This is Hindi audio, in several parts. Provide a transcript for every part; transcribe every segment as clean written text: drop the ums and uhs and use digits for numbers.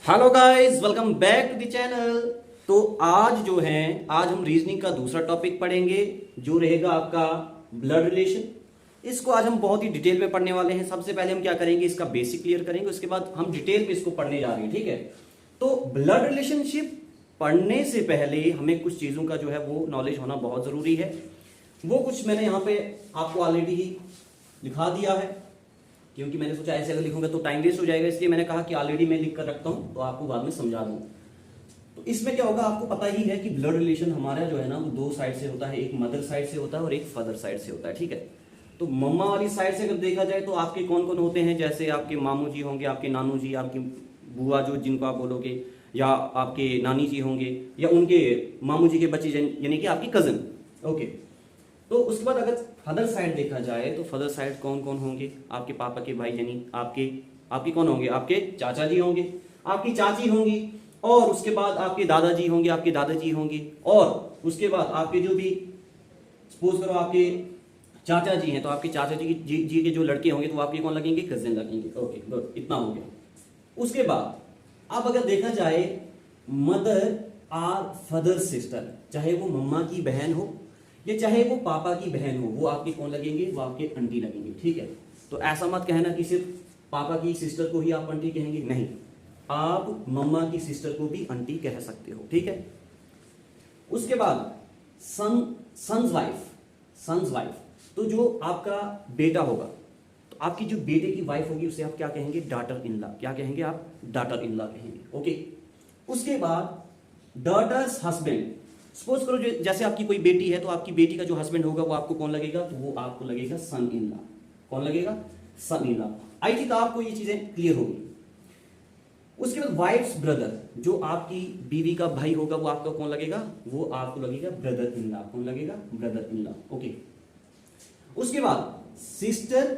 Hello guys, welcome back to the channel. तो आज जो है, आज हम रीजनिंग का दूसरा टॉपिक पढ़ेंगे जो रहेगा आपका ब्लड रिलेशन। इसको आज हम बहुत ही डिटेल में पढ़ने वाले हैं। सबसे पहले हम क्या करेंगे, इसका बेसिक क्लियर करेंगे, उसके बाद हम डिटेल में इसको पढ़ने जा रहे हैं। ठीक है, तो ब्लड रिलेशनशिप पढ़ने से पहले हमें कुछ चीज़ों का जो है वो नॉलेज होना बहुत ज़रूरी है। वो कुछ मैंने यहाँ पे आपको ऑलरेडी ही लिखा दिया है, क्योंकि मैंने सोचा ऐसे अगर लिखूंगा तो टाइम वेस्ट हो जाएगा, इसलिए मैंने कहा कि ऑलरेडी मैं लिख कर रखता हूं तो आपको बाद में समझा दूं। तो इसमें क्या होगा, आपको पता ही है कि ब्लड रिलेशन हमारा जो है ना वो दो साइड से होता है, एक मदर साइड से होता है और एक फादर साइड से होता है। ठीक है, तो मम्मा वाली साइड से अगर देखा जाए तो आपके कौन कौन होते हैं, जैसे आपके मामू जी होंगे, आपके नानू जी, आपकी बुआ जो जिनको आप बोलोगे, या आपके नानी जी होंगे, या उनके मामू जी के बच्चे यानी कि आपकी कजन। ओके, तो उसके बाद अगर फादर साइड देखा जाए तो फादर साइड कौन कौन होंगे, आपके पापा के भाई यानी आपके आपके कौन होंगे, आपके चाचा जी होंगे, आपकी चाची होंगी, और उसके बाद आपके दादाजी होंगे, आपके दादाजी होंगे, और उसके बाद आपके जो भी सपोज करो आपके चाचा जी हैं तो आपके चाचा जी के जो लड़के होंगे तो आपके कौन लगेंगे, कजिन लगेंगे। ओके गुड, इतना हो गया। उसके बाद अब अगर देखा जाए मदर और फादर सिस्टर, चाहे वो मम्मा की बहन हो या चाहे वो पापा की बहन हो, वो आपके कौन लगेंगे, वो आपके आंटी लगेंगे। ठीक है, तो ऐसा मत कहना कि सिर्फ पापा की सिस्टर को ही आप आंटी कहेंगे, नहीं, आप मम्मा की सिस्टर को भी आंटी कह सकते हो। ठीक है, उसके बाद सन्स वाइफ, तो जो आपका बेटा होगा तो आपकी जो बेटे की वाइफ होगी उसे आप क्या कहेंगे, डॉटर इन लॉ। क्या कहेंगे आप, डॉटर इन लॉ कहेंगे। ओके, उसके बाद डॉटर्स हस्बैंड, सपोज करो जो जैसे आपकी कोई बेटी है तो आपकी बेटी का जो हस्बैंड होगा वो आपको कौन लगेगा, तो वो आपको लगेगा सन इन लॉ। कौन लगेगा, सन इन लॉ। आई थिंक आपको ये चीजें क्लियर होगी। उसके बाद वाइफ्स ब्रदर, जो आपकी बीवी का भाई होगा वो आपका कौन लगेगा, वो आपको लगेगा ब्रदर इन लॉ। कौन लगेगा, ब्रदर इन लॉ। ओके, उसके बाद सिस्टर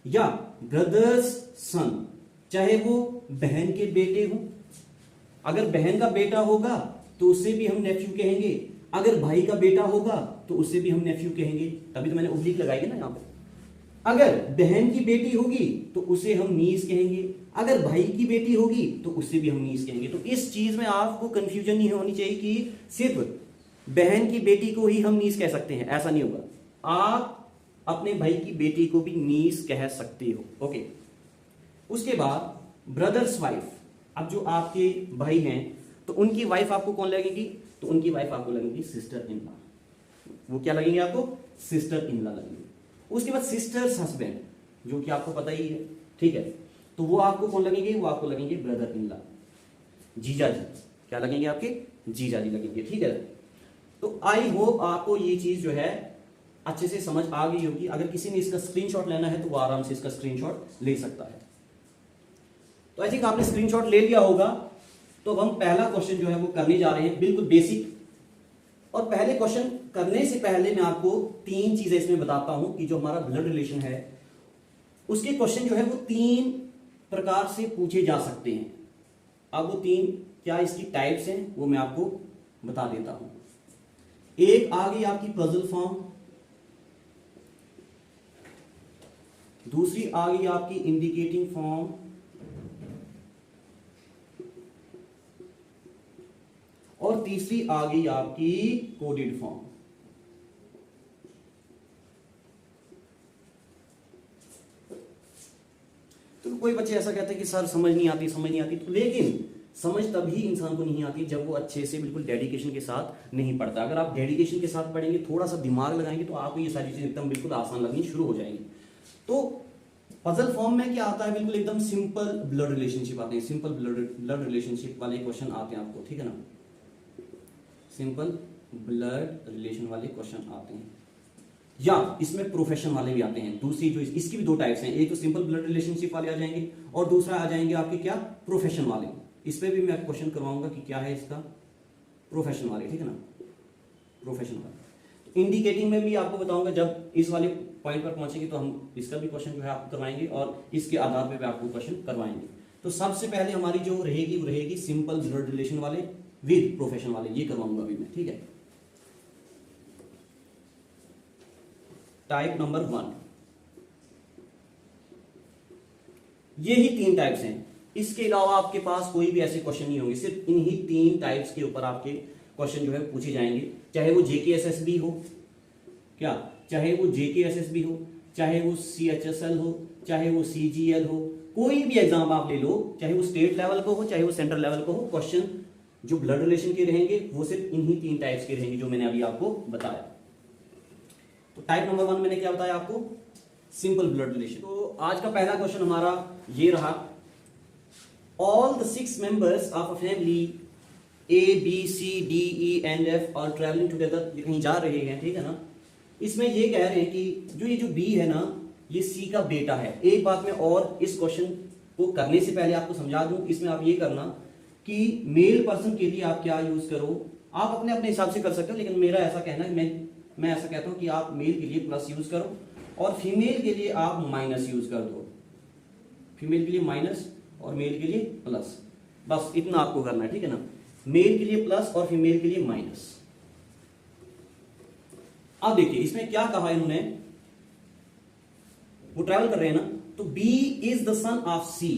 या ब्रदर्स सन, चाहे वो बहन के बेटे हो, अगर बहन का बेटा होगा तो उससे भी हम नेफ्यू कहेंगे, अगर भाई का बेटा होगा तो उससे भी हम नेफ्यू कहेंगे। तभी तो मैंने उब्लिक लगाई है ना यहाँ पे। अगर बहन की बेटी होगी तो उसे हम नीस कहेंगे, अगर भाई की बेटी होगी तो उससे भी हम नीस कहेंगे। तो इस चीज में आपको कंफ्यूजन नहीं होनी चाहिए कि सिर्फ बहन की बेटी को ही हम नीस कह सकते हैं, ऐसा नहीं होगा। आप अपने भाई की बेटी को भी नीस कह सकते हो। ओके, उसके बाद ब्रदर्स वाइफ, अब जो आपके भाई हैं तो उनकी वाइफ आपको कौन लगेगी, तो उनकी वाइफ आपको लगेगी सिस्टर इन लॉ। वो क्या लगेंगे आपको, सिस्टर इन लॉ लगेंगे। उसके बाद सिस्टर्स हस्बैंड, जो कि आपको पता ही है। ठीक है, तो वो आपको कौन लगेंगे, वो आपको लगेंगे ब्रदर इन लॉ, जीजा जी। क्या लगेंगे आपके, जीजा जी लगेंगे। ठीक है, तो आई होप आपको ये चीज जो है अच्छे से समझ आ गई होगी। अगर किसी ने इसका स्क्रीनशॉट लेना है तो वो आराम से इसका स्क्रीनशॉट ले सकता है। तो आई थिंक आपने स्क्रीनशॉट ले लिया होगा। तो अब हम पहला क्वेश्चन जो है वो करने जा रहे हैं, बिल्कुल बेसिक। और पहले क्वेश्चन करने से पहले मैं आपको तीन चीजें इसमें बताता हूं कि जो हमारा ब्लड रिलेशन है उसके क्वेश्चन जो है वो तीन प्रकार से पूछे जा सकते हैं। अब वो तीन क्या इसकी टाइप्स हैं वो मैं आपको बता देता हूं। एक आ गई आपकी पजल फॉर्म, दूसरी आ गई आपकी इंडिकेटिंग फॉर्म, और तीसरी आ गई आपकी कोडेड फॉर्म। तो कोई बच्चे ऐसा कहते हैं कि सर समझ नहीं आती, तो लेकिन समझ तभी इंसान को नहीं आती जब वो अच्छे से बिल्कुल डेडिकेशन के साथ नहीं पढ़ता। अगर आप डेडिकेशन के साथ पढ़ेंगे, थोड़ा सा दिमाग लगाएंगे, तो आपको ये सारी चीजें एकदम बिल्कुल आसान लगनी शुरू हो जाएंगी। तो पजल फॉर्म में क्या आता है, बिल्कुल एकदम सिंपल ब्लड रिलेशनशिप आते हैं, सिंपल ब्लड रिलेशनशिप वाले क्वेश्चन आते हैं आपको। ठीक है ना, सिंपल ब्लड रिलेशन वाले क्वेश्चन आते हैं, या इसमें प्रोफेशन वाले भी आते हैं। दूसरी जो इसकी भी दो टाइप्स हैं, एक तो सिंपल ब्लड रिलेशनशिप वाले आ जाएंगे और दूसरा आ जाएंगे आपके क्या, प्रोफेशन वाले। इस पे भी मैं क्वेश्चन करवाऊंगा कि क्या है इसका, प्रोफेशन वाले। ठीक है ना, प्रोफेशन वाले। इंडिकेटिंग में भी आपको बताऊंगा, जब इस वाले पॉइंट पर पहुंचेंगे तो हम इसका भी क्वेश्चन जो है आपको करवाएंगे और इसके आधार पर भी आपको क्वेश्चन करवाएंगे। तो सबसे पहले हमारी जो रहेगी वो रहेगी सिंपल ब्लड रिलेशन वाले विद प्रोफेशन वाले, ये करवाऊंगा अभी मैं। ठीक है, टाइप नंबर 1, ये ही तीन टाइप्स हैं। इसके अलावा आपके पास कोई भी ऐसे क्वेश्चन नहीं होंगे, सिर्फ इन्हीं 3 टाइप्स के ऊपर आपके क्वेश्चन जो है पूछे जाएंगे, चाहे वो JKSSB हो, क्या चाहे वो JKSSB हो, चाहे वो CHSL हो, चाहे वो CGL हो, कोई भी एग्जाम आप ले लो, चाहे वो स्टेट लेवल को हो, चाहे वो सेंट्रल लेवल को हो, क्वेश्चन जो ब्लड रिलेशन के रहेंगे वो सिर्फ इन्हीं 3 टाइप्स के रहेंगे जो मैंने अभी आपको बताया। तो टाइप नंबर 1 मैंने क्या बताया आपको, सिंपल ब्लड रिलेशन। तो आज का पहला क्वेश्चन हमारा ये रहा, all the 6 members of a family ABCDEF are travelling together, ये कहीं जा रहे हैं, ठीक है ना। इसमें ये कह रहे हैं कि जो ये जो B है ना, ये C का बेटा है। एक बात मैं और इस क्वेश्चन को करने से पहले आपको समझा दूं, इसमें आप ये करना कि मेल पर्सन के लिए आप क्या यूज करो, आप अपने अपने हिसाब से कर सकते हो, लेकिन मेरा ऐसा कहना है, मैं ऐसा कहता हूं कि आप मेल के लिए प्लस यूज करो और फीमेल के लिए आप माइनस यूज कर दो। फीमेल के लिए माइनस और मेल के लिए प्लस, बस इतना आपको करना है, ठीक है ना। मेल के लिए प्लस और फीमेल के लिए माइनस। अब देखिए इसमें क्या कहा इन्होंने, वो ट्रैवल कर रहे हैं ना, तो B is the son of C।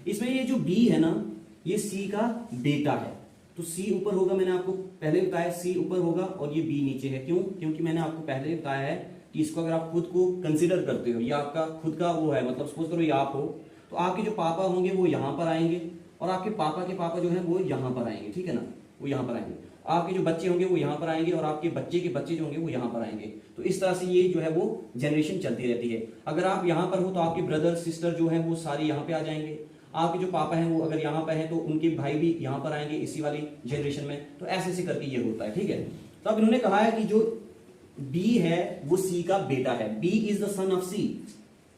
इसमें ये जो B है ना, ये C का बेटा है, तो C ऊपर होगा, मैंने आपको पहले बताया C ऊपर होगा और ये B नीचे है। क्यों? क्योंकि मैंने आपको पहले बताया है कि इसको अगर आप खुद को कंसीडर करते हो, ये आपका खुद का वो है, मतलब सपोज करो ये आप हो, तो आपके जो पापा होंगे वो यहां पर आएंगे और आपके पापा के पापा जो है वो यहां पर आएंगे, ठीक है ना, वो यहां पर आएंगे। आपके जो बच्चे होंगे वो यहां पर आएंगे और आपके बच्चे के बच्चे जो होंगे वो यहां पर आएंगे। तो इस तरह से ये जो है वो जनरेशन चलती रहती है। अगर आप यहां पर हो तो आपके ब्रदर सिस्टर जो है वो सारे यहां पे आ जाएंगे, आपके जो पापा हैं वो अगर यहाँ पे हैं तो उनके भाई भी यहाँ पर आएंगे इसी वाली जनरेशन में। तो ऐसे ऐसे करके ये होता है, ठीक है। तो अब इन्होंने कहा है कि जो B है वो C का बेटा है, B is the son of C।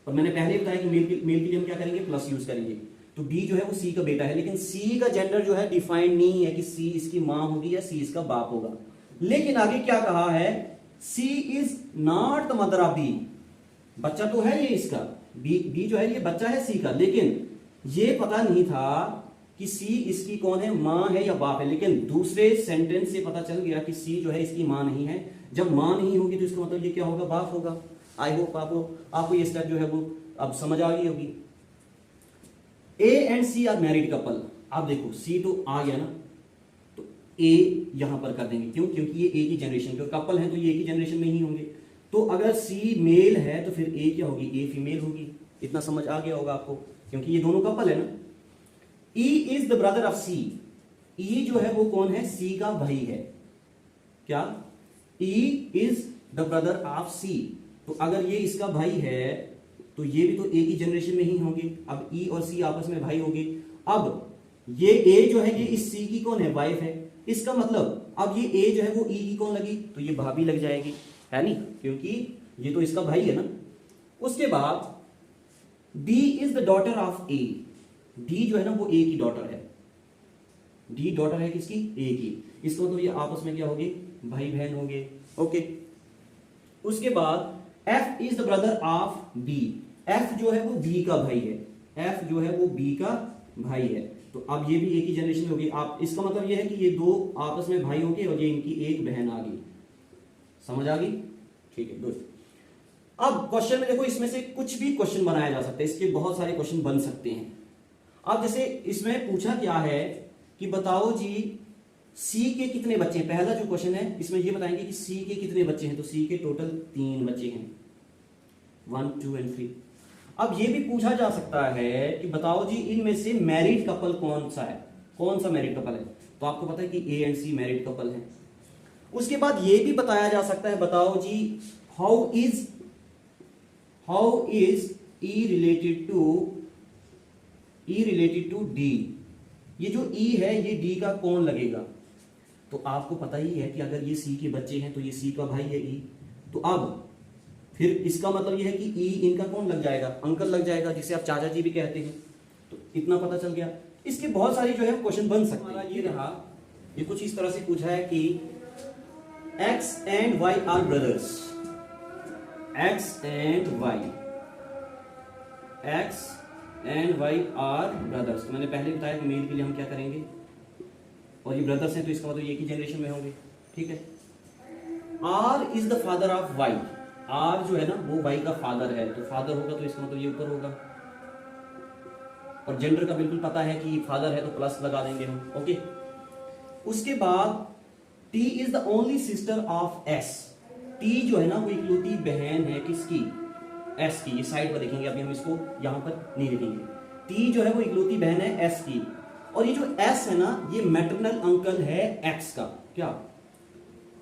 और मैंने पहले बताया कि मेल के लिए हम क्या करेंगे, प्लस यूज करेंगे। तो B जो है वो C का बेटा है, लेकिन C का जेंडर जो है डिफाइंड नहीं है कि C इसकी माँ होगी या C इसका बाप होगा। लेकिन आगे क्या कहा है, C is not the mother of B। बच्चा तो है ये इसका, B जो है ये बच्चा है C का, लेकिन ये पता नहीं था कि C इसकी कौन है, मां है या बाप है। लेकिन दूसरे सेंटेंस से पता चल गया कि C जो है इसकी मां नहीं है। जब मां नहीं होगी तो इसका मतलब ये क्या होगा, बाप होगा। आई होप आपको ये स्टेप जो है वो अब समझ आ गई होगी। A and C are married couple. आप देखो C तो आ गया ना, तो A यहां पर कर देंगे। क्यों? क्योंकि ये A की जनरेशन के कपल हैं, तो ये A की जनरेशन में ही होंगे। तो अगर C मेल है तो फिर A क्या होगी, A फीमेल होगी। इतना समझ आ गया होगा आपको, क्योंकि ये दोनों कपल है ना। E is the brother of C। E जो है वो कौन है, C का भाई है। क्या? E is the brother of C। तो अगर ये इसका भाई है तो ये भी तो A की जनरेशन में ही होंगे। अब E और C आपस में भाई होंगे। अब ये A जो है ये इस C की कौन है, वाइफ है। इसका मतलब अब ये A जो है वो E की कौन लगी, तो ये भाभी लग जाएगी, है नहीं, क्योंकि ये तो इसका भाई है ना। उसके बाद D is the daughter of A। D जो है ना वो A की डॉटर है। D डॉटर है किसकी, A की। इसको तो ये आपस में क्या होगी, भाई बहन होंगे। ओके। उसके बाद F is the brother of B। F जो है वो B का भाई है। F जो है वो B का भाई है। तो अब ये भी A की जनरेशन में होगी। आप इसका मतलब ये है कि ये दो आपस में भाई होंगे और ये इनकी एक बहन आ गई। समझ आ गई? ठीक है, गुड। अब क्वेश्चन में देखो, इसमें से कुछ भी क्वेश्चन बनाया जा सकता है, इसके बहुत सारे क्वेश्चन बन सकते हैं। अब जैसे इसमें पूछा क्या है कि बताओ जी C के कितने बच्चे हैं। पहला जो क्वेश्चन है इसमें ये बताएंगे कि C के कितने बच्चे हैं। तो C के टोटल 3 बच्चे हैं, 1 2 एंड 3। अब ये भी पूछा जा सकता है कि बताओ जी इनमें से मैरिड कपल कौन सा है, कौन सा मैरिड कपल है। तो आपको पता है कि A and C married couple है। उसके बाद ये भी बताया जा सकता है, बताओ जी how is E related to D। ये जो E है ये D का कौन लगेगा। तो आपको पता ही है कि अगर ये C के बच्चे हैं तो ये C का भाई है E। तो अब फिर इसका मतलब ये है कि E इनका कौन लग जाएगा, अंकल लग जाएगा, जिसे आप चाचा जी भी कहते हैं। तो इतना पता चल गया। इसके बहुत सारे जो है क्वेश्चन बन सकते हैं। ये रहा, ये कुछ इस तरह से पूछा है कि X and Y are brothers. X and Y are brothers. तो मैंने पहले बताया कि मेल के लिए हम क्या करेंगे, और ये ब्रदर्स हैं तो इसका मतलब ये की जनरेशन में होंगे, ठीक है। R is the father of Y। R जो है ना वो Y का फादर है, तो फादर होगा तो इसका मतलब ये ऊपर होगा। और जेंडर का बिल्कुल पता है कि फादर है तो प्लस लगा देंगे हम, ओके। उसके बाद T is the only sister of S. T जो है ना वो इकलौती बहन है किसकी? एस की। ये साइड पर देखेंगे, अभी हम इसको यहां पर नहीं देखेंगे। टी जो है वो इकलौती बहन है एस की, और ये जो एस है ना ये मैटरनल अंकल है एक्स का। क्या?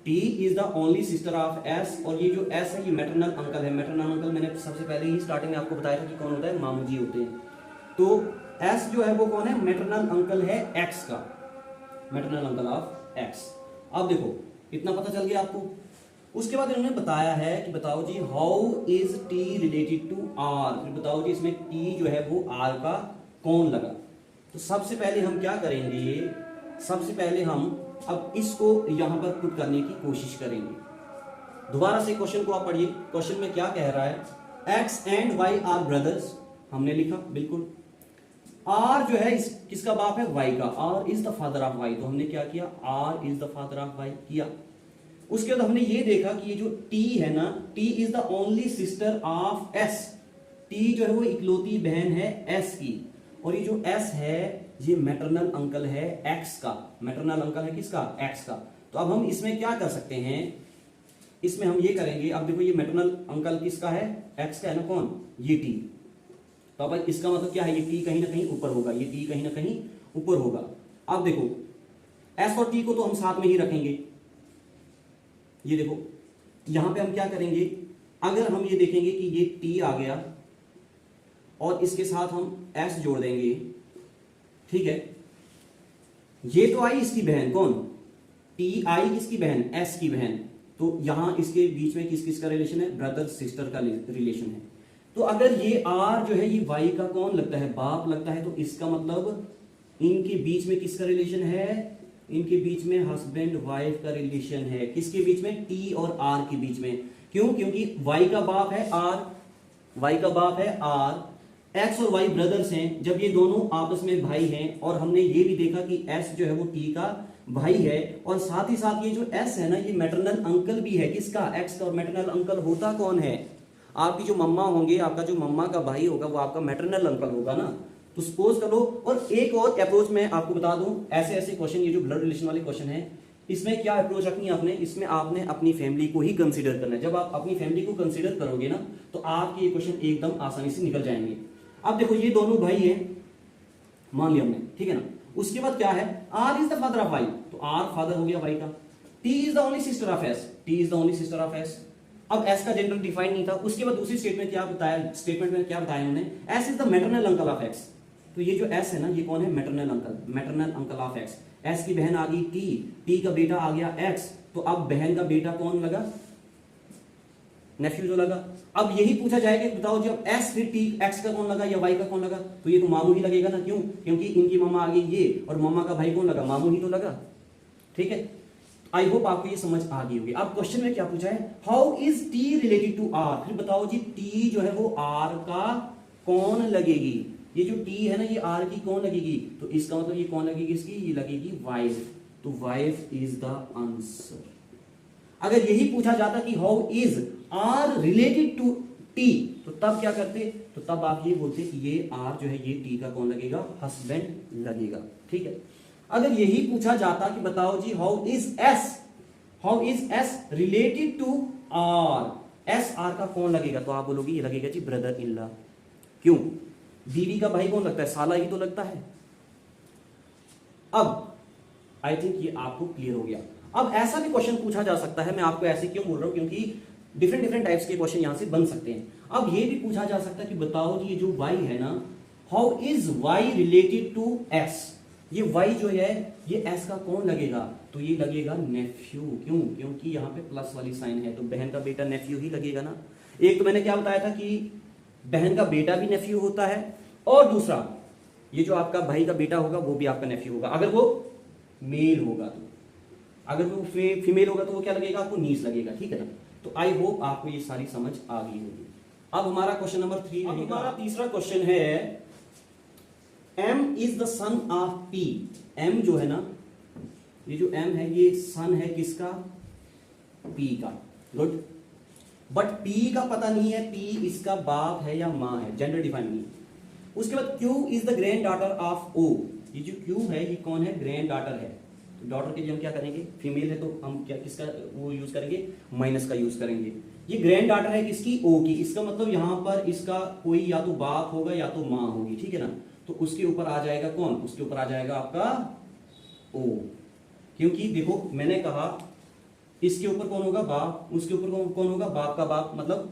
T is the only sister of S, और ये जो एस है ये मैटरनल अंकल है। मैटरनल अंकल मैंने सबसे पहले ही स्टार्टिंग में आपको बताया था कि कौन होता है, मामू जी होते हैं। तो एस जो है वो कौन है? मैटरनल अंकल है एक्स का, मैटरनल अंकल ऑफ एक्स। अब देखो इतना पता चल गया आपको। उसके बाद इन्होंने बताया है कि बताओ जी how is T related to R. फिर बताओ जी इसमें टी जो है वो आर का कौन लगा। तो सबसे पहले हम क्या करेंगे, सबसे पहले हम अब इसको यहां पर पुट करने की कोशिश करेंगे। दोबारा से क्वेश्चन को आप पढ़िए। क्वेश्चन में क्या कह रहा है? X and Y are brothers, हमने लिखा बिल्कुल। आर जो है किसका बाप है? वाई का। R is the father of Y, तो हमने क्या किया? R is the father of Y किया। उसके बाद हमने ये देखा कि ये जो टी है ना, T is the only sister of S. T जो है वो इकलौती बहन है एस की, और ये जो एस है ये मैटरनल अंकल है एक्स का। मैटरनल अंकल है किसका? एक्स का। तो अब हम इसमें क्या कर सकते हैं, इसमें हम ये करेंगे। अब देखो ये मैटरनल अंकल किसका है? एक्स का है ना। कौन? ये टी। तो अब इसका मतलब क्या है? ये टी कहीं ना कहीं ऊपर होगा, ये टी कहीं ना कहीं ऊपर होगा। अब देखो एस और टी को तो हम साथ में ही रखेंगे। ये देखो यहां पे हम क्या करेंगे, अगर हम ये देखेंगे कि ये टी आ गया और इसके साथ हम एस जोड़ देंगे, ठीक है। ये तो आई इसकी बहन, कौन? टी आई किसकी बहन? एस की बहन। तो यहां इसके बीच में किस किस का रिलेशन है? ब्रदर सिस्टर का रिलेशन है। तो अगर ये आर जो है ये वाई का कौन लगता है? बाप लगता है। तो इसका मतलब इनके बीच में किसका रिलेशन है? इनके बीच में हस्बैंड वाइफ का रिलेशन है। किसके बीच में? टी और आर के बीच में। क्यों? क्योंकि वाई का बाप है आर, वाई का बाप है आर, एक्स और वाई ब्रदर्स हैं। जब ये दोनों आपस में भाई हैं, और हमने ये भी देखा कि एस जो है वो टी का भाई है, और साथ ही साथ ये जो एस है ना ये मैटरनल अंकल भी है किसका? एक्स का। और मैटरनल अंकल होता कौन है? आपकी जो मम्मा होंगे, आपका जो मम्मा का भाई होगा वो आपका मैटरनल अंकल होगा ना। तो सपोज करो, और एक और अप्रोच मैं आपको बता दूं, ऐसे ऐसे क्वेश्चन, ये जो ब्लड रिलेशन वाले क्वेश्चन है, इसमें क्या अप्रोच रखनी है आपने? इसमें आपने अपनी फैमिली को ही कंसीडर करना है। जब आप अपनी फैमिली को कंसीडर करोगे ना तो आपके ये क्वेश्चन एकदम आसानी से निकल जाएंगे। अब देखो ये दोनों भाई हैं, मान लिया हमने, ठीक है ना। उसके बाद क्या है? R is the father of Y, तो आर फादर हो गया वाई का। T is the only sister of S, T is the only sister of S. अब एस का जेंडर डिफाइन नहीं था। उसके बाद दूसरी स्टेटमेंट क्या बताया? स्टेटमेंट में क्या बताया उन्होंने? S is the maternal uncle of x. तो ये जो एस है ना ये कौन है? Maternal uncle, maternal uncle of x. S की बहन आ गई टी, टी का बेटा आ गया एक्स। तो अब बहन का बेटा कौन लगा? नेफ्यू जो लगा। अब यही पूछा जाएगा कि बताओ जब एस फिर टी, एक्स का कौन लगा या वाई का कौन लगा? तो ये तो मामू ही लगेगा ना। क्यों? क्योंकि इनकी मम्मा आ गई ये, और मम्मा का भाई कौन लगा? मामू ही तो लगा, ठीक है। आई होप आपको ये समझ आ गई होगी। अब क्वेश्चन में क्या पूछा है? How is T related to R. फिर बताओ जी टी जो है वो आर का कौन लगेगी? ये जो टी है ना ये आर की कौन लगेगी? तो इसका मतलब ये कौन लगेगी? इसकी ये लगेगी वाइफ। तो वाइफ इज द आंसर। अगर यही पूछा जाता कि how is R related to T, तो तब क्या करते? तो तब आप ये बोलते कि ये आर जो है ये टी का कौन लगेगा? हस्बैंड लगेगा, ठीक है। अगर यही पूछा जाता कि बताओ जी how is S related to R, S R का कौन लगेगा? तो आप बोलोगे ये लगेगा जी ब्रदर इन लॉ। क्यों? बीवी का भाई कौन लगता है? साला ही तो लगता है। अब आई थिंक ये आपको क्लियर हो गया। अब ऐसा भी क्वेश्चन पूछा जा सकता है, मैं आपको ऐसे क्यों बोल रहा हूं, क्योंकि डिफरेंट टाइप्स के क्वेश्चन यहां से बन सकते हैं। अब ये भी पूछा जा सकता है कि बताओ जी ये जो y है ना, how is y related to s। ये y जो है ये s का कौन लगेगा? तो ये लगेगा नेफ्यू। क्यों? क्योंकि यहाँ पे प्लस वाली साइन है, तो बहन का बेटा नेफ्यू ही लगेगा ना। एक तो मैंने क्या बताया था कि बहन का बेटा भी नेफ्यू होता है, और दूसरा ये जो आपका भाई का बेटा होगा वो भी आपका नेफ्यू होगा, अगर वो मेल होगा तो। अगर वो फीमेल होगा तो वो क्या लगेगा? आपको नीस लगेगा, ठीक है ना। तो आई होप आपको ये सारी समझ आ गई होगी। अब हमारा क्वेश्चन नंबर 3 हमारा तीसरा क्वेश्चन है, M is the son of P। M जो है ना, ये जो M है ये सन है किसका? P का। गुड। बट P का पता नहीं है P इसका बाप है या मां है, जेंडर डिफाइन नहीं। उसके बाद Q is the grand daughter of O। ये जो Q है ये कौन है, ग्रैंड डॉटर है। तो डॉटर के लिए हम क्या करेंगे, फीमेल है तो हम क्या किसका वो यूज करेंगे, माइनस का यूज करेंगे। ये ग्रैंड डॉटर है किसकी, O की। इसका मतलब यहाँ पर इसका कोई या तो बाप होगा या तो माँ होगी, ठीक है ना। तो उसके ऊपर आ जाएगा कौन, उसके ऊपर आ जाएगा आपका O। क्योंकि देखो मैंने कहा इसके ऊपर कौन होगा, बाप, उसके ऊपर कौन होगा, बाप का बाप, मतलब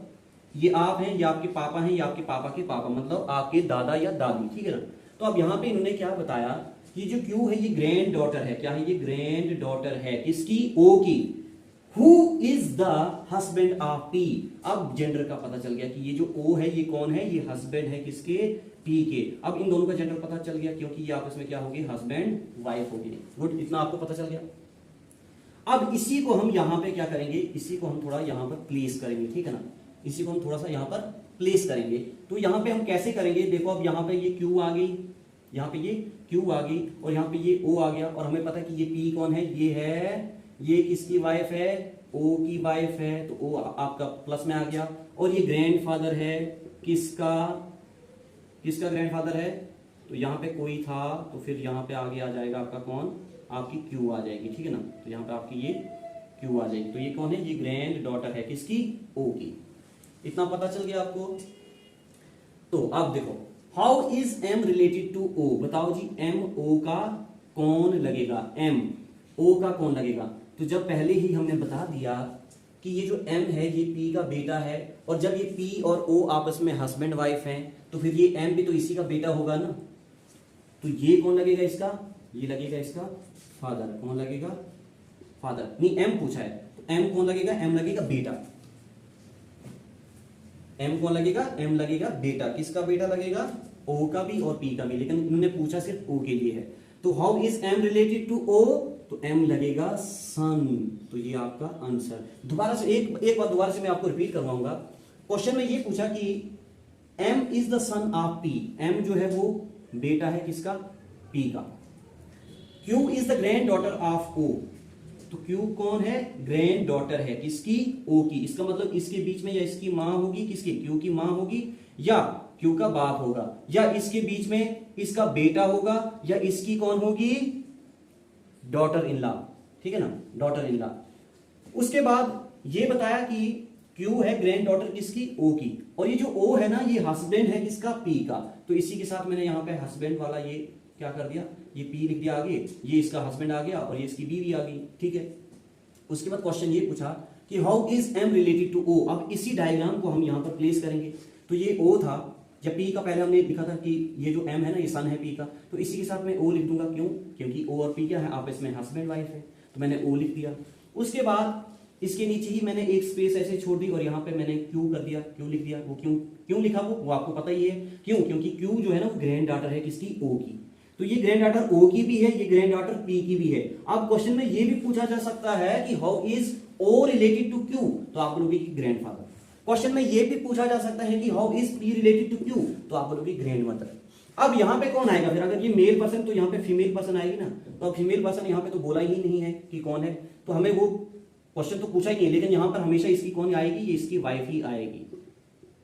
ये आप हैं, ये आपके पापा हैं, ये आपके पापा के पापा, मतलब आपके दादा या दादी, ठीक है ना। तो अब यहाँ पे इन्होंने क्या बताया, ये जो Q है ये ग्रैंड डॉटर है, क्या है, ये ग्रैंड डॉटर है किसकी, O की। Who is the husband of P। अब जेंडर का पता चल गया कि ये जो O है ये कौन है, ये हस्बैंड है किसके, P के। अब इन दोनों का जेंडर पता चल गया क्योंकि ये आपस में क्या होगी, हस्बैंड वाइफ होगी। गुड, इतना आपको पता चल गया। अब इसी को हम यहां पे क्या करेंगे, इसी को हम थोड़ा यहां पर प्लेस करेंगे, ठीक है ना। इसी को हम थोड़ा सा यहां पर प्लेस करेंगे। तो यहां पे हम कैसे करेंगे, देखो अब यहां पे ये Q आ गई, यहां पे ये Q आ गई और यहां पे ये O आ गया, और हमें पता है कि ये P कौन है, ये है, ये किसकी वाइफ है, O की वाइफ है। तो O आपका प्लस में आ गया। और ये ग्रैंडफादर है किसका, किसका ग्रैंडफादर है, तो यहाँ पे कोई था तो फिर यहाँ पे आगे आ जाएगा आपका कौन, आपकी Q आ जाएगी, ठीक है ना। तो यहाँ पे आपकी ये Q आ जाएगी। तो ये कौन है, ये ग्रैंड डॉटर है किसकी, O की। इतना पता चल गया आपको। तो अब देखो, how is M related to O। बताओ जी, M O का कौन लगेगा, M O का कौन लगेगा। तो जब पहले ही हमने बता दिया कि ये जो M है ये P का बेटा है, और जब ये P और O आपस में हस्बैंड वाइफ हैं तो फिर ये M भी तो इसी का बेटा होगा ना। तो ये कौन लगेगा इसका, ये लगेगा इसका फादर। कौन लगेगा, फादर नहीं, M पूछा है तो M कौन लगेगा, M लगेगा बेटा। M कौन लगेगा, M लगेगा बेटा। किसका बेटा लगेगा, O का भी और P का भी, लेकिन इन्होंने पूछा सिर्फ O के लिए है। तो how is M related to O, तो M लगेगा सन। तो ये आपका आंसर। दोबारा से एक बार दोबारा से मैं आपको रिपीट करवाऊंगा। क्वेश्चन में ये पूछा कि M is the son of P। M जो है वो बेटा है किसका, P का। Q is the grand daughter of O। तो Q कौन है, ग्रैंड डॉटर है किसकी, O की। इसका मतलब इसके बीच में या इसकी मां होगी, किसकी, Q की मां होगी, या Q का बाप होगा, या इसके बीच में इसका बेटा होगा, या इसकी कौन होगी, डॉटर इन लॉ, ठीक है ना, डॉटर इन लॉ। उसके बाद ये बताया कि Q है ग्रैंड डॉटर किसकी, O की, और ये जो O है ना ये हस्बैंड है किसका, P का। तो इसी के साथ मैंने यहाँ पे हस्बैंड वाला ये क्या कर दिया, ये P लिख दिया आगे, ये इसका हस्बैंड आ गया और ये इसकी बीवी आ गई, ठीक है। उसके बाद क्वेश्चन ये पूछा कि how is M related to O। अब इसी डायग्राम को हम यहाँ पर प्लेस करेंगे। तो ये O था, जब P का पहले हमने लिखा था कि ये जो M है ना ये सन है P का, तो इसी के साथ मैं O लिख दूंगा। क्यों, क्योंकि O और P क्या है, आपस में हस्बैंड वाइफ है, तो मैंने O लिख दिया। उसके बाद इसके नीचे ही मैंने एक स्पेस ऐसे छोड़ दी और यहाँ पे मैंने Q कर दिया, Q लिख दिया। वो क्यों लिखा वो आपको पता ही है क्यों, क्योंकि Q जो है ना वो ग्रैंड डॉटर है किसकी, O की। तो ये ग्रैंड डॉटर O की भी है, ये ग्रैंड डॉटर P की भी है। अब क्वेश्चन में ये भी पूछा जा सकता है कि how is O related to Q, तो आप बोलोगे कि ग्रैंडफादर। क्वेश्चन में ये भी पूछा जा सकता है कि how is P related to Q, तो आप बोलोगे ग्रैंड मदर। अब यहाँ पे कौन आएगा फिर, अगर ये मेल पर्सन तो यहाँ पे फीमेल पर्सन आएगी ना। तो अब फीमेल पर्सन यहाँ पे तो बोला ही नहीं है कि कौन है, तो हमें वो क्वेश्चन तो पूछा ही नहीं, लेकिन यहाँ पर हमेशा इसकी कौन आएगी, ये इसकी वाइफ ही आएगी,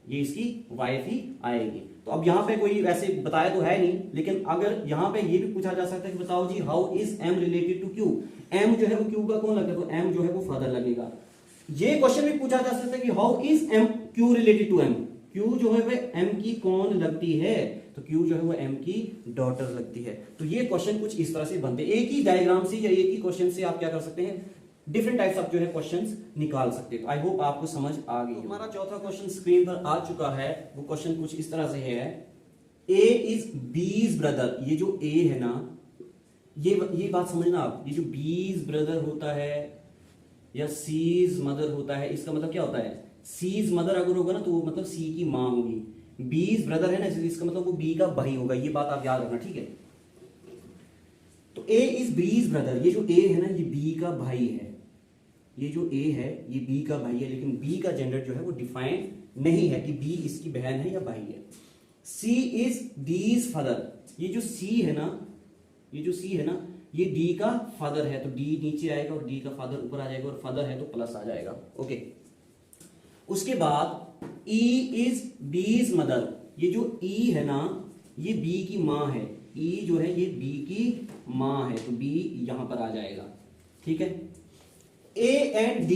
ये इसकी वाइफ ही आएगी। तो अब यहाँ पे कोई वैसे बताया तो है नहीं, लेकिन अगर यहाँ पे ये भी पूछा जा सकता है कि बताओ जी how is M related to Q। M जो है वो Q का कौन लगेगा, तो M जो है वो फादर लगेगा। ये क्वेश्चन भी पूछा जा सकता है कि how is M Q related to M। Q जो है वह M की कौन लगती है, तो Q जो है वो M की डॉटर लगती है। तो ये क्वेश्चन कुछ इस तरह से बनते हैं। एक ही डायग्राम से या एक ही क्वेश्चन से आप क्या कर सकते हैं, डिफरेंट टाइप्स ऑफ जो है क्वेश्चंस निकाल सकते हैं। आई होप आपको समझ आ गई। हमारा चौथा क्वेश्चन स्क्रीन पर आ चुका है। वो क्वेश्चन कुछ इस तरह से है, A इज B's ब्रदर। ये जो A है ना, ये बात समझना आप, ये जो B's ब्रदर होता है या C's मदर होता है, इसका मतलब क्या होता है, C's मदर अगर होगा ना तो वो मतलब C की मां होगी। B's ब्रदर है ना, इसका मतलब वो B का भाई होगा। ये बात आप याद रखना, ठीक है। तो A इज B's ब्रदर। ये जो A है ना ये B का भाई है, ये जो A है ये B का भाई है, लेकिन B का जेंडर जो है वो डिफाइंड नहीं है कि B इसकी बहन है या भाई है। C is D's father. ये जो C है ना, ये जो C है ना ये D का फादर है, तो D नीचे आएगा और D का फादर ऊपर आ जाएगा, और फादर है तो प्लस आ जाएगा। ओके। उसके बाद E इज B's मदर। ये जो E है ना ये बी की माँ है, ई जो है ये बी की माँ है, तो बी यहां पर आ जाएगा। ठीक है। A and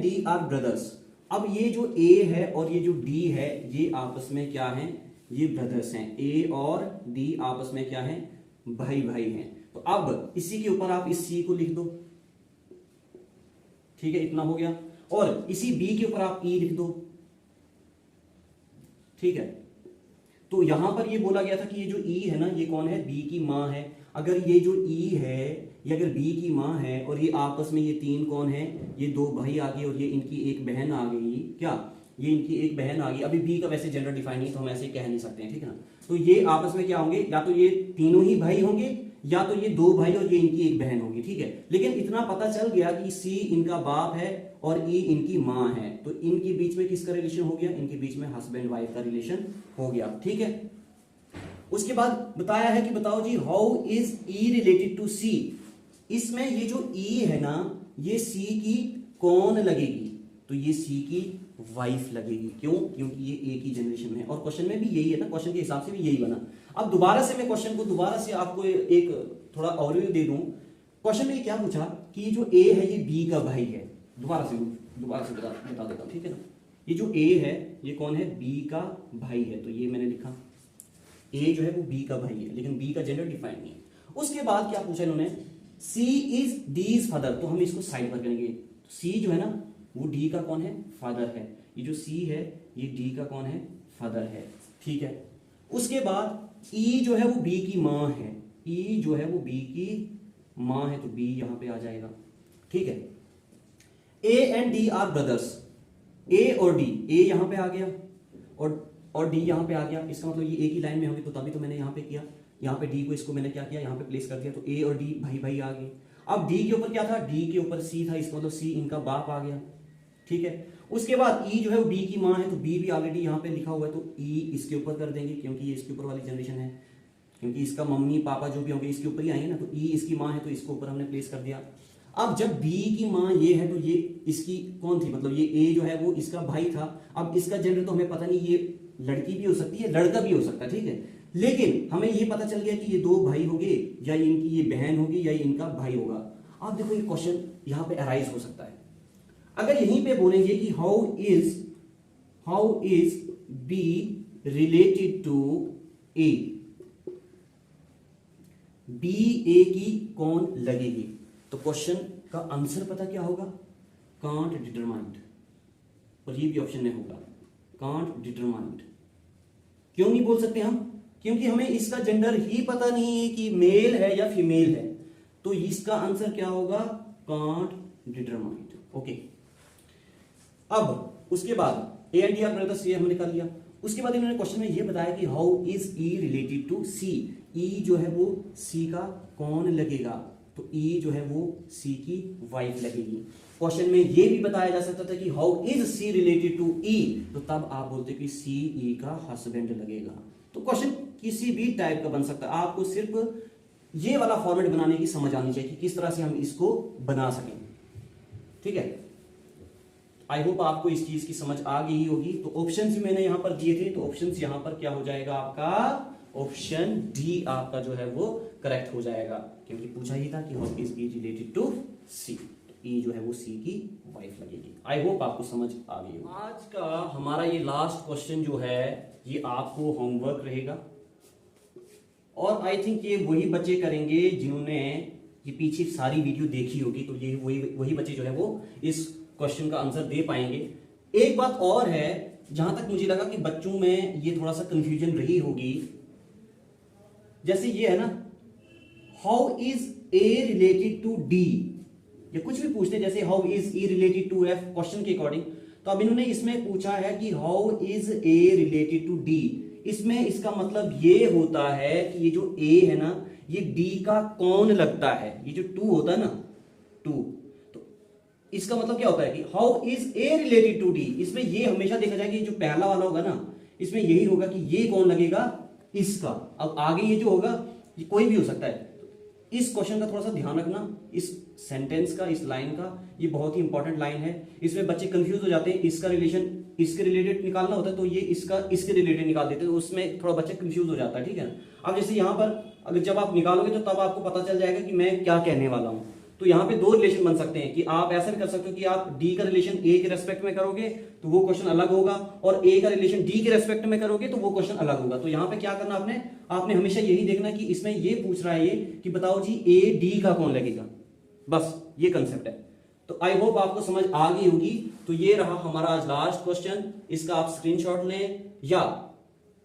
D are brothers. अब ये जो ए है और ये जो डी है ये आपस में क्या है, ये ब्रदर्स हैं। ए और डी आपस में क्या है, भाई भाई हैं। तो अब इसी के ऊपर आप इस सी को लिख दो। ठीक है, इतना हो गया। और इसी बी के ऊपर आप ई लिख दो। ठीक है, तो यहां पर ये बोला गया था कि ये जो ई है ना ये कौन है, बी की माँ है। अगर ये जो ई है ये अगर बी की माँ है और ये आपस में ये तीन कौन है, ये दो भाई आ गए और ये इनकी एक बहन आ गई, क्या ये इनकी एक बहन आ गई। अभी बी का वैसे जेंडर डिफाइन नहीं तो हम ऐसे कह नहीं सकते हैं। ठीक है ना, तो ये आपस में क्या होंगे, या तो ये तीनों ही भाई होंगे या तो ये दो भाई और ये इनकी एक बहन होगी। ठीक है, लेकिन इतना पता चल गया कि सी इनका बाप है और ई इनकी माँ है, तो इनके बीच में किसका रिलेशन हो गया, इनके बीच में हस्बैंड वाइफ का रिलेशन हो गया। ठीक है, उसके बाद बताया है कि बताओ जी how is E related to C. इसमें ये जो ई है ना ये सी की कौन लगेगी, तो ये सी की वाइफ लगेगी। क्यों, क्योंकि ये एक ही जनरेशन में है और क्वेश्चन में भी यही है ना, क्वेश्चन के हिसाब से भी यही बना। अब दोबारा से मैं क्वेश्चन को दोबारा से आपको एक थोड़ा ओवरव्यू दे दूं। क्वेश्चन में क्या पूछा कि ये जो ए है ये बी का भाई है। दोबारा से बता देता हूं। ठीक है ना, ये जो ए है ये कौन है, बी का भाई है। तो ये मैंने लिखा ए जो है वो बी का भाई है, लेकिन बी का जेंडर डिफाइंड नहीं है। उसके बाद क्या पूछा इन्होंने, सी इज डीज फादर। तो हम इसको साइड पर करेंगे। सी जो है ना वो डी का कौन है, फादर है। ये जो सी है ये डी का कौन है, फादर है। ठीक है, उसके बाद ई जो है वो बी की माँ है। ई जो है वो बी की माँ है, तो बी यहां पे आ जाएगा। ठीक है, A and D are brothers. A और डी, ए यहां पे आ गया और डी यहां पे आ गया। इसका मतलब ये एक ही लाइन में होंगे, तो तभी तो मैंने यहां पे किया। यहां पे डी को इसको मैंने क्या किया, यहां पे प्लेस कर दिया। तो ए और डी भाई भाई आ गए। अब डी के ऊपर क्या था, डी के ऊपर सी था, इसका मतलब सी इनका बाप आ गया। ठीक है, उसके बाद ई जो है वो बी की माँ है, तो बी भी ऑलरेडी यहाँ पे लिखा हुआ है, तो ई इसके ऊपर कर देंगे क्योंकि ये इसके ऊपर वाली जनरेशन है, क्योंकि इसका मम्मी पापा जो भी होंगे इसके ऊपर ही आएंगे ना। तो ई इसकी माँ है तो इसको ऊपर हमने प्लेस कर दिया। अब जब बी की माँ ये है तो ये इसकी कौन थी, मतलब ये ए जो है वो इसका भाई था। अब इसका जेंडर तो हमें पता नहीं, ये लड़की भी हो सकती है लड़का भी हो सकता है। ठीक है, लेकिन हमें ये पता चल गया कि ये दो भाई होंगे या इनकी ये बहन होगी या इनका भाई होगा। अब देखो ये क्वेश्चन यहाँ पे अराइज हो सकता है। अगर यहीं पे बोलेंगे कि how is B related to A, B A की कौन लगेगी, तो क्वेश्चन का आंसर पता क्या होगा, कांट डिटरमाइंड। और ये भी ऑप्शन में होगा कांट डिटरमाइंड। क्यों नहीं बोल सकते हम, क्योंकि हमें इसका जेंडर ही पता नहीं है कि मेल है या फीमेल है। तो इसका आंसर क्या होगा, कांट डिटरमाइंड। ओके, अब उसके बाद ए एंड डी आर ब्रदर्स ये हमने निकाल लिया। उसके बाद इन्होंने क्वेश्चन में ये बताया कि how is E related to C. E जो है वो सी का कौन लगेगा, तो ई जो है वो सी की वाइफ लगेगी। क्वेश्चन में ये भी बताया जा सकता था कि how is C related to E, तो तब आप बोलते कि सी ई का हस्बैंड लगेगा। तो क्वेश्चन किसी भी टाइप का बन सकता है, आपको सिर्फ ये वाला फॉर्मेट बनाने की समझ आनी चाहिए कि किस तरह से हम इसको बना सकें। ठीक है, आई होप आपको इस चीज की समझ आ गई होगी। तो ऑप्शंस भी मैंने यहां पर दिए थे, तो ऑप्शंस यहां पर क्या हो जाएगा आपका, ऑप्शन डी आपका जो है वो करेक्ट हो जाएगा, क्योंकि पूछा ही था कि how is E related to C. E जो है वो सी की वाइफ लगेगी। आई होप आपको समझ आ गई होगी। आज का हमारा ये लास्ट क्वेश्चन जो है ये आपको होमवर्क रहेगा, और आई थिंक ये वही बच्चे करेंगे जिन्होंने ये पीछे सारी वीडियो देखी होगी। तो ये वही बच्चे जो है वो इस क्वेश्चन का आंसर दे पाएंगे। एक बात और है, जहां तक मुझे लगा कि बच्चों में ये थोड़ा सा कंफ्यूजन रही होगी, जैसे ये है ना, how is A related to D, या कुछ भी पूछते हैं जैसे how is E related to F question के अकॉर्डिंग। तो अब इन्होंने इसमें पूछा है कि how is A related to D. इसमें इसका मतलब ये होता है कि ये जो ए है ना ये डी का कौन लगता है। ये जो टू होता है ना, टू, तो इसका मतलब क्या होता है कि how is A related to D. इसमें ये हमेशा देखा जाए कि जो पहला वाला होगा ना इसमें यही होगा कि ये कौन लगेगा, इसका। अब आगे ये जो होगा ये कोई भी हो सकता है। इस क्वेश्चन का थोड़ा सा ध्यान रखना, इस सेंटेंस का, इस लाइन का, ये बहुत ही इंपॉर्टेंट लाइन है। इसमें बच्चे कंफ्यूज हो जाते हैं, इसका रिलेशन इसके रिलेटेड निकालना होता है तो ये इसका इसके रिलेटेड निकाल देते हैं, तो उसमें थोड़ा बच्चा कंफ्यूज हो जाता है, ठीक है ना। अब जैसे यहाँ पर अगर जब आप निकालोगे तो तब आपको पता चल जाएगा कि मैं क्या कहने वाला हूँ। तो यहाँ पे दो रिलेशन बन सकते हैं कि आप ऐसा भी कर सकते हो कि आप डी का रिलेशन ए के रेस्पेक्ट में करोगे तो वो क्वेश्चन अलग होगा, और ए का रिलेशन डी के रेस्पेक्ट में करोगे तो वो क्वेश्चन अलग होगा। तो यहाँ पे क्या करना आपने आपने हमेशा यही देखना कि इसमें ये पूछ रहा है ये कि बताओ जी ए डी का कौन लगेगा, बस ये कंसेप्ट है। तो आई होप आपको समझ आ गई होगी। तो ये रहा हमारा आज लास्ट क्वेश्चन, इसका आप स्क्रीनशॉट लें या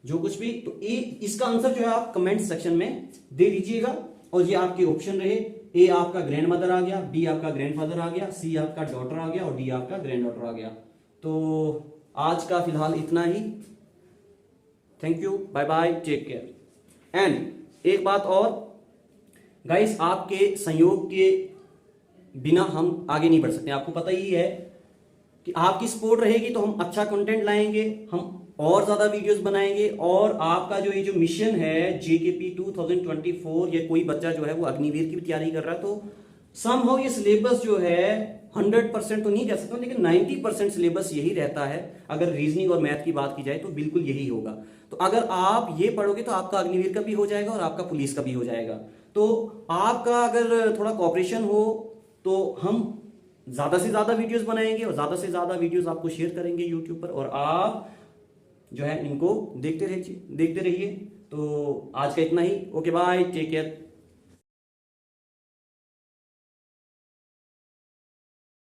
जो कुछ भी, तो ए इसका आंसर जो है आप कमेंट सेक्शन में दे दीजिएगा। और ये आपके ऑप्शन रहे, ए आपका ग्रैंड मदर आ गया, बी आपका ग्रैंडफादर आ गया, सी आपका डॉटर आ गया और डी आपका ग्रैंड डॉटर आ गया। तो आज का फिलहाल इतना ही। Thank you, bye bye, take care. And एक बात और गाइस, आपके सहयोग के बिना हम आगे नहीं बढ़ सकते। आपको पता ही है कि आपकी सपोर्ट रहेगी तो हम अच्छा कंटेंट लाएंगे, हम और ज्यादा वीडियोस बनाएंगे, और आपका जो ये जो मिशन है जेकेपी 2024, या कोई बच्चा जो है वो अग्निवीर की भी तैयारी कर रहा है, तो समहाउ ये सिलेबस जो है 100% तो नहीं कह सकता, लेकिन 90% सिलेबस यही रहता है। अगर रीजनिंग और मैथ की बात की जाए तो बिल्कुल यही होगा। तो अगर आप ये पढ़ोगे तो आपका अग्निवीर का भी हो जाएगा और आपका पुलिस का भी हो जाएगा। तो आपका अगर थोड़ा कोऑपरेशन हो तो हम ज्यादा से ज्यादा वीडियोस बनाएंगे और ज्यादा से ज्यादा वीडियोस आपको शेयर करेंगे यूट्यूब पर, और आप जो है इनको देखते रहिए। तो आज का इतना ही। Okay bye, take care.